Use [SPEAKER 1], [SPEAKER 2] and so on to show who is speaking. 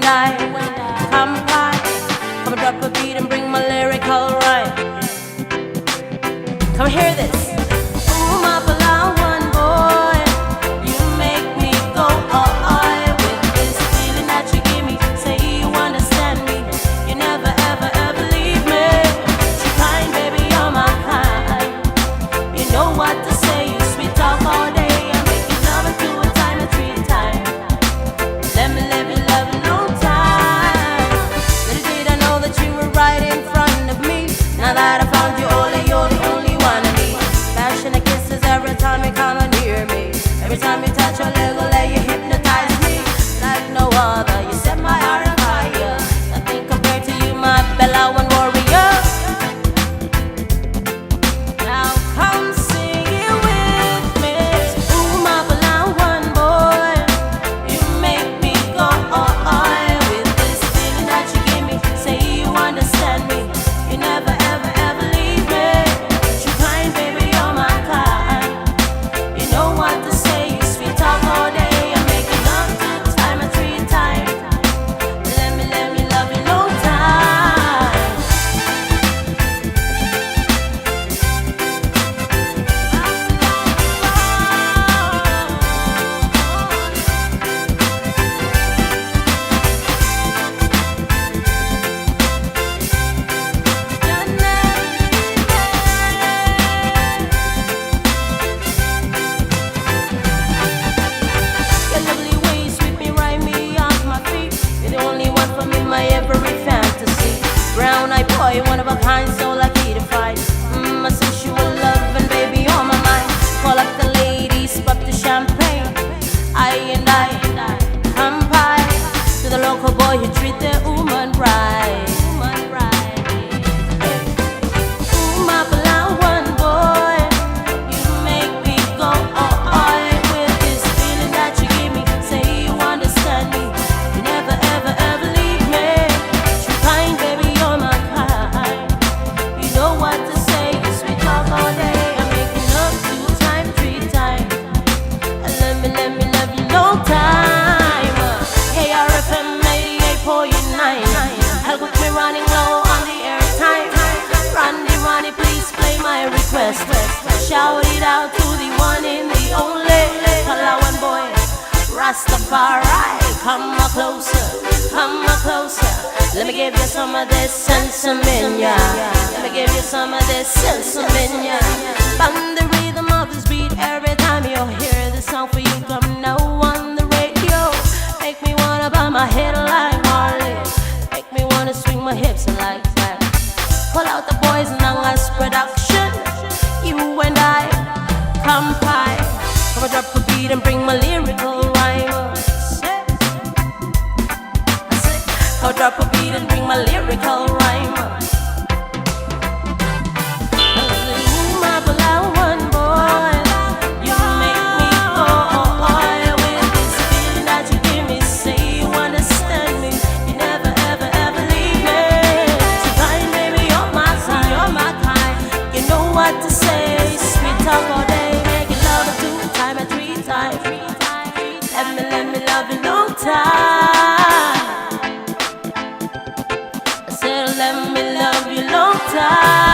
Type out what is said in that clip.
[SPEAKER 1] and I come by, come drop a beat and bring my lyrical rhyme. Come hear this. Ooh, my Palauan boy, you make me go with this feeling that you give me. Say you understand me, you never ever ever leave me. You kind, baby, you're my kind. You know what to say, you sweet talk all day. I'm making love to a time and 3 times. Let me live your love a long time. Little did I know that you were right in front of me. Now that I found you, you're the only one of me. Passionate kisses every time you come near me. Every time you touch your little leg, you hypnotize me like no other. You set my heart on fire. Nothing compared to you, my Palauan warrior. Now come sing it with me. Ooh, my Palauan boy, you make me go with this feeling that you give me. Say you understand me, you never ever ever leave me. You kind, baby, you're my kind. You know what to say, you sweet talk all day. I'm making love 2 times and 3 times. Let me love you long time. Your lovely ways sweep me, right me off my feet. You're the only one for me, my every fantasy. Brown-eyed boy, one of a kind, so lucky to find. My sensual love and baby on my mind. Call up the ladies, pop the champagne. I come by to the local boy who treat their woman right. Ooh, my Palauan boy, you make me go with this feeling that you give me. Say you understand me, you never ever ever leave me. You kind, baby, you're my kind. You know what to say, you sweet talk all day. I'm making love 2 times, 3 times. Let me love you long time. Hey, RFM 88.9. Help with me running low on the airtime. Ronnie, please play my request. Shout it out to the one and the only Palauan boy, Rastafari. Come a closer, come a closer. Let me give you some of this sensimilia. Let me give you some of this sensimilia. Bang the rhythm of this beat every time you hear the song for you. Come now on the radio. Make me wanna bow my head like Marley. Make me wanna swing my hips like that. Pull out the boys in us production. You and I come by. Come drop a beat and bring my lyrical rhyme. Come drop a beat and bring my lyrical rhyme. Ooh, my Palauan boy, you make me go with this feeling that you give me. Say you understand me, you never ever ever leave me. You kind, baby, you're my kind, you're my kind. You know what to say, sweet talk all day. Making love 2 times and 3 times. Let me love you long time. I said let me love you long time.